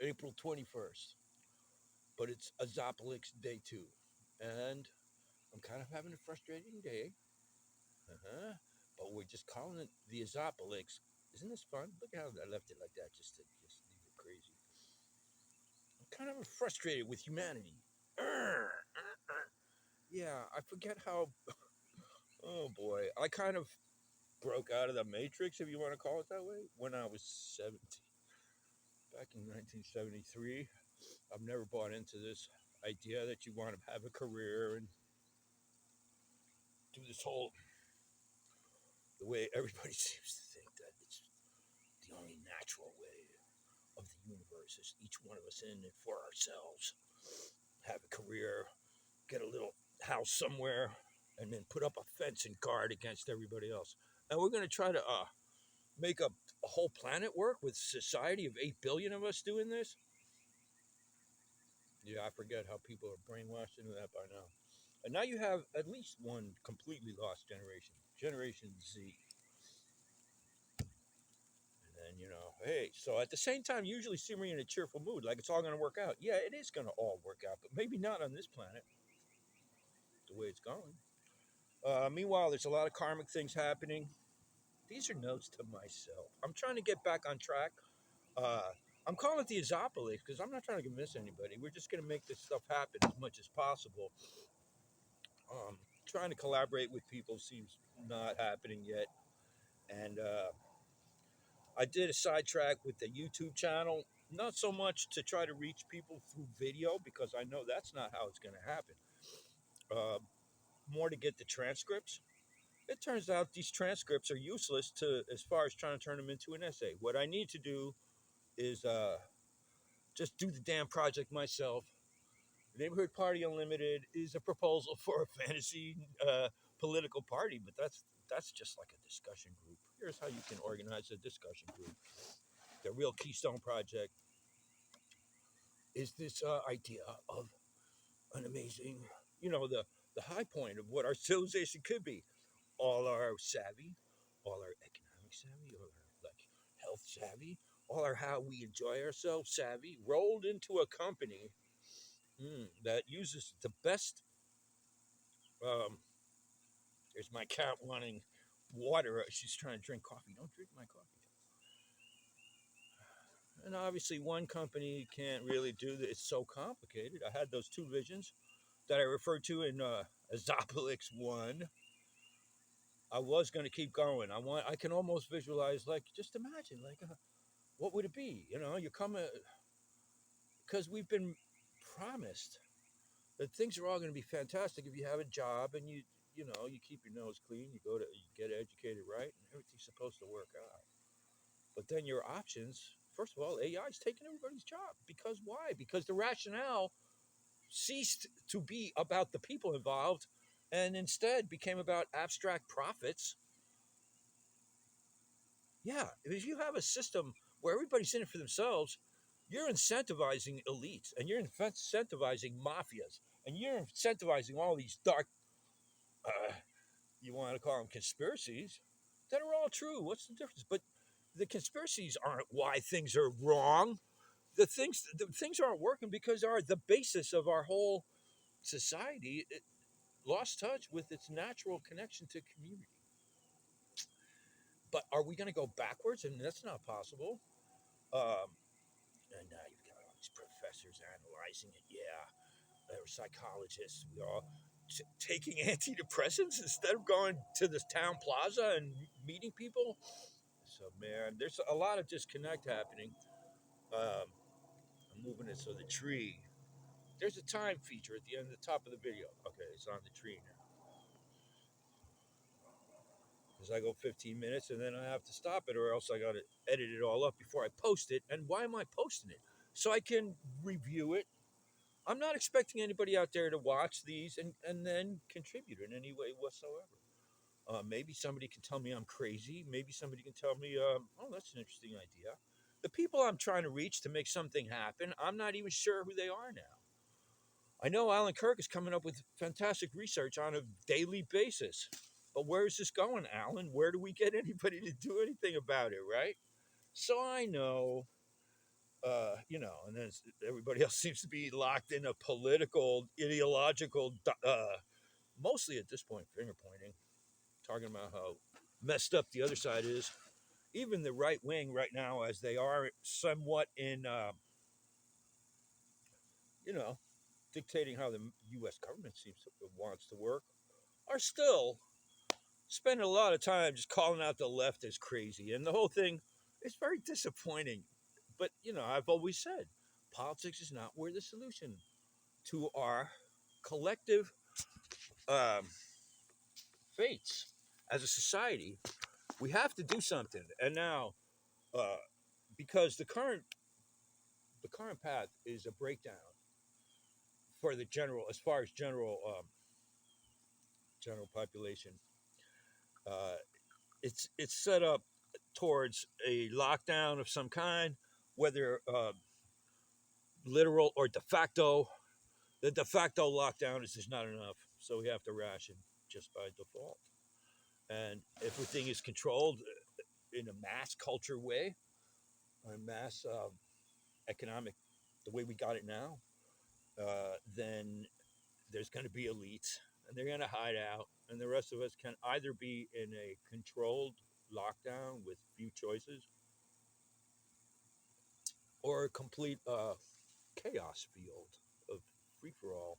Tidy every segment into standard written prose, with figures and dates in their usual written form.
April 21st, but it's AZOPALIX Day 2. And I'm kind of having a frustrating day. But we're just calling it the AZOPALIX. Isn't this fun? Look how I left it like that just to just leave it crazy. I'm kind of frustrated with humanity. Yeah, I forget how. Oh boy, I kind of broke out of the matrix, if you want to call it that way, when I was 17. Back in 1973. I've never bought into this idea that you want to have a career and do this whole, the way everybody seems to think that it's the only natural way of the universe is each one of us in it for ourselves, have a career, get a little house somewhere, and then put up a fence and guard against everybody else. And we're going to try to make a whole planet work with a society of 8 billion of us doing this. Yeah, I forget how people are brainwashed into that by now. And now you have at least one completely lost generation, Generation Z. And then, hey, so at the same time, you usually see me in a cheerful mood, like it's all going to work out. Yeah, it is going to all work out, but maybe not on this planet, the way it's going. Meanwhile, there's a lot of karmic things happening. These are notes to myself. I'm trying to get back on track. Uh, I'm calling it the Azopolis because I'm not trying to convince anybody. We're just going to make this stuff happen as much as possible. Trying to collaborate with people seems not happening yet. And I did a sidetrack with the YouTube channel, not so much to try to reach people through video because I know that's not how it's going to happen. Uh, More to get the transcripts. It turns out these transcripts are useless to as far as trying to turn them into an essay. What I need to do is just do the damn project myself. Neighborhood Party Unlimited is a proposal for a fantasy political party, but that's just like a discussion group. Here's how you can organize a discussion group. The real Keystone Project is this idea of an amazing, the high point of what our civilization could be. All our savvy, all our economic savvy, all our like health savvy, all our how we enjoy ourselves savvy, rolled into a company that uses the best. Um, there's my cat wanting water. She's trying to drink coffee. Don't drink my coffee. And obviously, one company can't really do that. It's so complicated. I had those two visions that I referred to in Azopolis 1. I was going to keep going. I can almost visualize, like, just imagine, like, what would it be? You come, because we've been promised that things are all going to be fantastic if you have a job and you keep your nose clean, you get educated right, and everything's supposed to work out. But then your options, first of all, AI is taking everybody's job. Because why? Because the rationale ceased to be about the people involved and instead became about abstract profits. Yeah, if you have a system where everybody's in it for themselves, you're incentivizing elites and you're incentivizing mafias and you're incentivizing all these dark, uh, you want to call them conspiracies, that are all true. What's the difference? But the conspiracies aren't why things are wrong. The things aren't working because are the basis of our whole society. It lost touch with its natural connection to community. But are we going to go backwards? And that's not possible. Um, and now you've got all these professors analyzing it. Yeah, there were psychologists. We all taking antidepressants instead of going to this town plaza and meeting people. So man, there's a lot of disconnect happening. Um, I'm moving it so the tree. There's a time feature at the end of the top of the video. Okay, it's on the tree now. Because I go 15 minutes and then I have to stop it, or else I got to edit it all up before I post it. And why am I posting it? So I can review it. I'm not expecting anybody out there to watch these and then contribute in any way whatsoever. Maybe somebody can tell me I'm crazy. Maybe somebody can tell me, oh, that's an interesting idea. The people I'm trying to reach to make something happen, I'm not even sure who they are now. I know Alan Kirk is coming up with fantastic research on a daily basis. But where is this going, Alan? Where do we get anybody to do anything about it, right? So I know And then everybody else seems to be locked in a political, ideological, mostly at this point, finger pointing, talking about how messed up the other side is. Even the right wing right now, as they are somewhat in, you know, dictating how the U.S. government wants to work, are still spending a lot of time just calling out the left as crazy. And the whole thing is very disappointing. But, I've always said politics is not where the solution to our collective um, fates as a society. We have to do something. And now, uh, because the current path is a breakdown for the general, as far as general population, uh, it's set up towards a lockdown of some kind, whether literal or de facto. The de facto lockdown is just not enough, so we have to ration just by default. And everything is controlled in a mass culture way, or a mass economic, the way we got it now, then there's going to be elites, and they're going to hide out, and the rest of us can either be in a controlled lockdown with few choices, or a complete chaos field of free for all,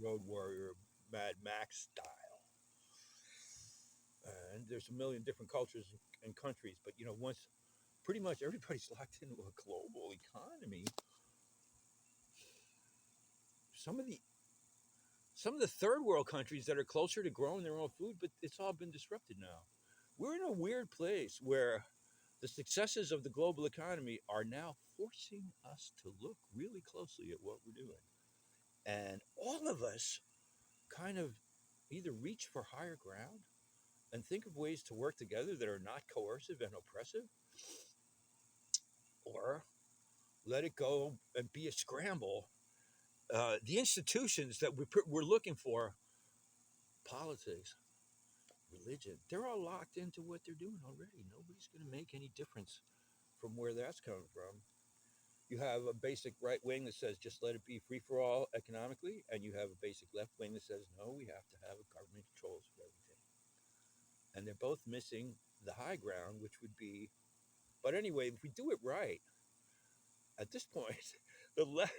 Road Warrior, Mad Max style. And there's a million different cultures and countries, but once pretty much everybody's locked into a global economy, some of the some of the third world countries that are closer to growing their own food, but it's all been disrupted now. We're in a weird place where the successes of the global economy are now forcing us to look really closely at what we're doing. And all of us kind of either reach for higher ground and think of ways to work together that are not coercive and oppressive, or let it go and be a scramble. The institutions that we're looking for, politics, religion, they're all locked into what they're doing already. Nobody's going to make any difference from where that's coming from. You have a basic right wing that says just let it be free for all economically, and you have a basic left wing that says no, we have to have a government controls of everything. And they're both missing the high ground, which would be. But anyway, if we do it right, at this point, the left,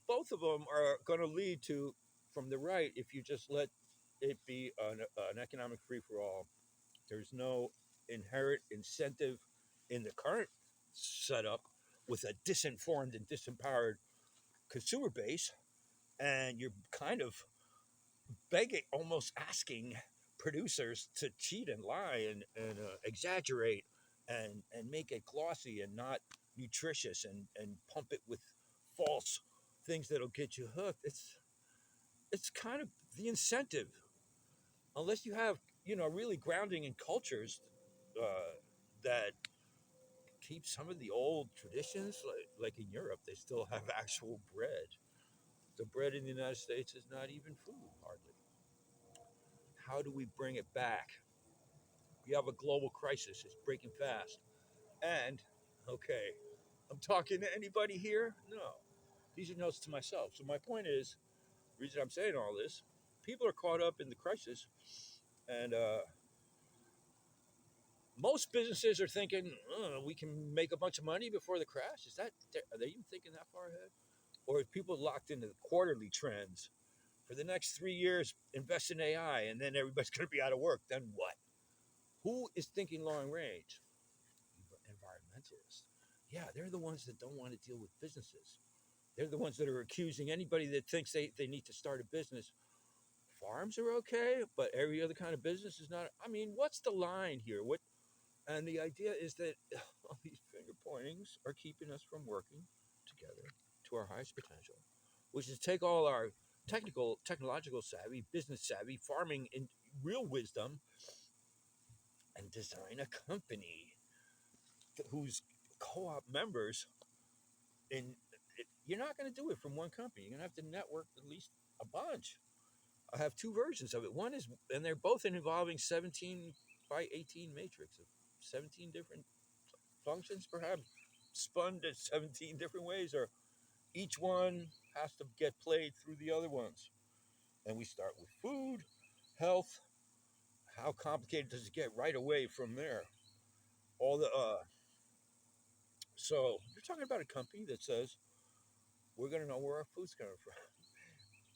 both of them are going to lead to, from the right, if you just let it be an economic free for all. There's no inherent incentive in the current setup with a disinformed and disempowered consumer base, and you're kind of begging, almost asking producers to cheat and lie and exaggerate and make it glossy and not nutritious, and pump it with false things that'll get you hooked. It's kind of the incentive, unless you have really grounding in cultures that keep some of the old traditions, like in Europe, they still have actual bread. The bread in the United States is not even food, hardly. How do we bring it back? We have a global crisis. It's breaking fast. And, okay, I'm talking to anybody here? No. These are notes to myself. So my point is, the reason I'm saying all this, people are caught up in the crisis, and most businesses are thinking, we can make a bunch of money before the crash. Are they even thinking that far ahead? Or are people locked into the quarterly trends? For the next 3 years, invest in AI, and then everybody's going to be out of work. Then what? Who is thinking long range? Environmentalists. Yeah, they're the ones that don't want to deal with businesses. They're the ones that are accusing anybody that thinks they need to start a business. Farms are okay, but every other kind of business is not. I mean, what's the line here? What? And the idea is that all these finger pointings are keeping us from working together to our highest potential, which is take all our technological savvy, business savvy, farming in real wisdom, and design a company whose co-op members in. You're not going to do it from one company. You're going to have to network at least a bunch. I have two versions of it. One is, and they're both involving 17 by 18 matrix of 17 different functions, perhaps spun to 17 different ways, or each one has to get played through the other ones. And we start with food, health. How complicated does it get right away from there? All the So you're talking about a company that says we're going to know where our food's coming from.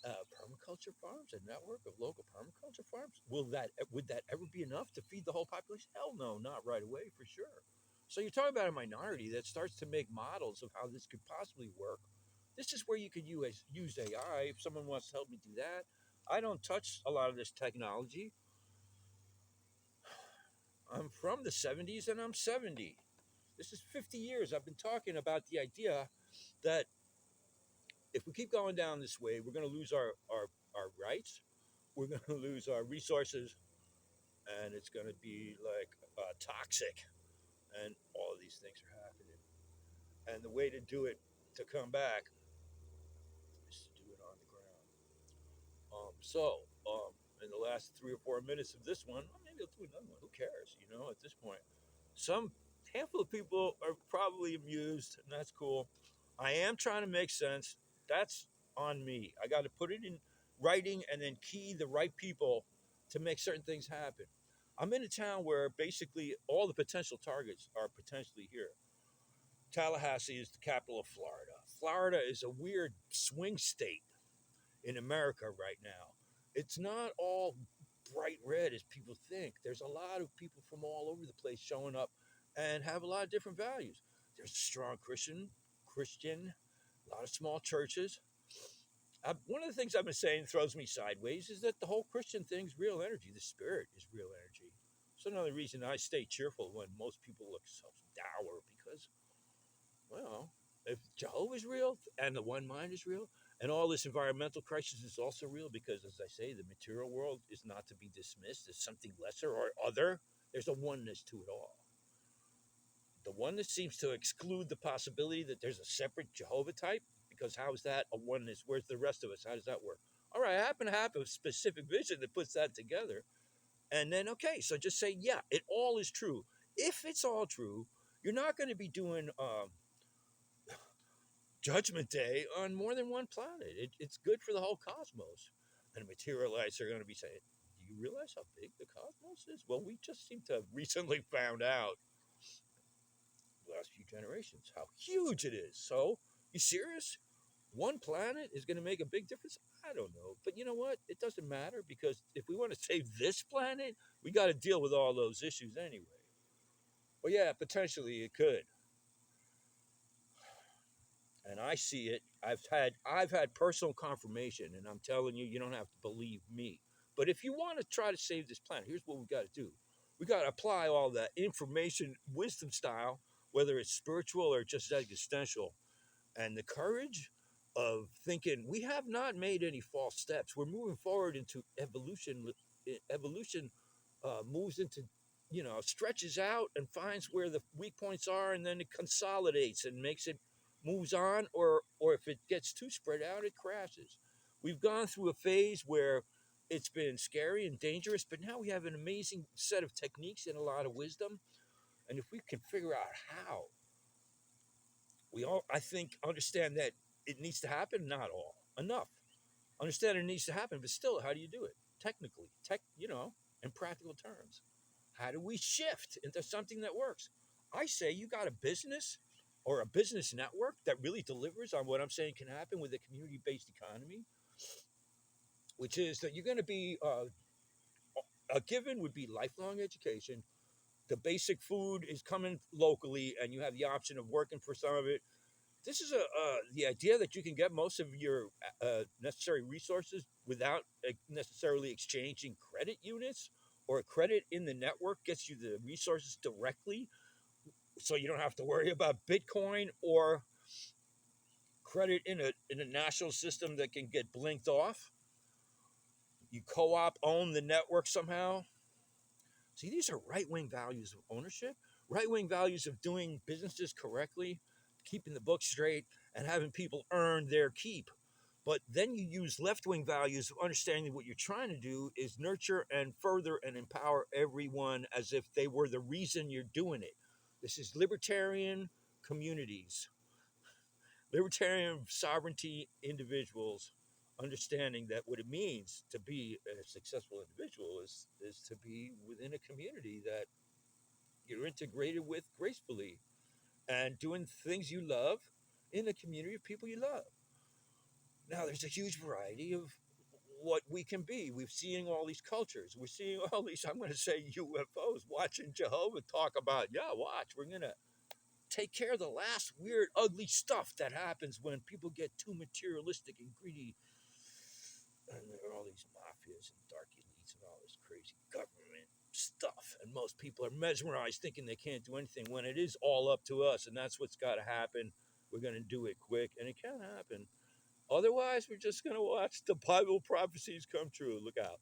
Permaculture farms, a network of local permaculture farms. Would that ever be enough to feed the whole population? Hell no, not right away for sure. So you're talking about a minority that starts to make models of how this could possibly work. This is where you could use AI if someone wants to help me do that. I don't touch a lot of this technology. I'm from the 70s and I'm 70. This is 50 years I've been talking about the idea that if we keep going down this way, we're going to lose our rights, we're going to lose our resources, and it's going to be like toxic, and all of these things are happening. And the way to do it, to come back, is to do it on the ground. In the last 3 or 4 minutes of this one, well, maybe I'll do another one. Who cares? At this point, some handful of people are probably amused, and that's cool. I am trying to make sense. That's on me. I got to put it in writing and then key the right people to make certain things happen. I'm in a town where basically all the potential targets are potentially here. Tallahassee is the capital of Florida. Florida is a weird swing state in America right now. It's not all bright red as people think. There's a lot of people from all over the place showing up and have a lot of different values. There's a strong Christian, a lot of small churches. One of the things I've been saying throws me sideways is that the whole Christian thing is real energy. The spirit is real energy. It's another reason I stay cheerful when most people look so dour because, well, if Jehovah's real and the one mind is real, and all this environmental crisis is also real because, as I say, the material world is not to be dismissed as something lesser or other. There's a oneness to it all. The oneness seems to exclude the possibility that there's a separate Jehovah type, because how is that a oneness? Where's the rest of us? How does that work? All right, I happen to have a specific vision that puts that together. And then, okay, so just say, yeah, it all is true. If it's all true, you're not going to be doing Judgment Day on more than one planet. It's good for the whole cosmos. And materialites are going to be saying, do you realize how big the cosmos is? Well, we just seem to have recently found out, the last few generations, how huge it is. So, you serious? One planet is going to make a big difference? I don't know. But you know what? It doesn't matter, because if we want to save this planet, we got to deal with all those issues anyway. Well, yeah, potentially it could. And I see it. I've had personal confirmation, and I'm telling you, you don't have to believe me. But if you want to try to save this planet, here's what we got to do. We got to apply all that information, wisdom style, whether it's spiritual or just existential, and the courage of thinking we have not made any false steps. We're moving forward into evolution. Evolution moves into, stretches out and finds where the weak points are, and then it consolidates and makes it moves on. Or if it gets too spread out, it crashes. We've gone through a phase where it's been scary and dangerous, but now we have an amazing set of techniques and a lot of wisdom. And if we can figure out how, we all, I think, understand that it needs to happen. Not all, enough. Understand it needs to happen, but still, how do you do it? Technically, in practical terms. How do we shift into something that works? I say you got a business or a business network that really delivers on what I'm saying can happen with a community-based economy, which is that you're going to be a given would be lifelong education. The basic food is coming locally, and you have the option of working for some of it. This is the idea that you can get most of your necessary resources without necessarily exchanging credit units, or a credit in the network gets you the resources directly, so you don't have to worry about Bitcoin or credit in a national system that can get blinked off. You co-op own the network somehow. See, these are right-wing values of ownership, right-wing values of doing businesses correctly, keeping the books straight, and having people earn their keep. But then you use left-wing values of understanding what you're trying to do is nurture and further and empower everyone as if they were the reason you're doing it. This is libertarian, communities, libertarian sovereignty individuals, understanding that what it means to be a successful individual is to be within a community that you're integrated with gracefully and doing things you love in a community of people you love. Now, there's a huge variety of what we can be. We've seen all these cultures. We're seeing all these, I'm going to say UFOs, watching Jehovah talk about, yeah, watch, we're going to take care of the last weird, ugly stuff that happens when people get too materialistic and greedy. And there are all these mafias and dark elites and all this crazy government stuff. And most people are mesmerized thinking they can't do anything when it is all up to us. And that's what's got to happen. We're going to do it quick. And it can happen. Otherwise, we're just going to watch the Bible prophecies come true. Look out.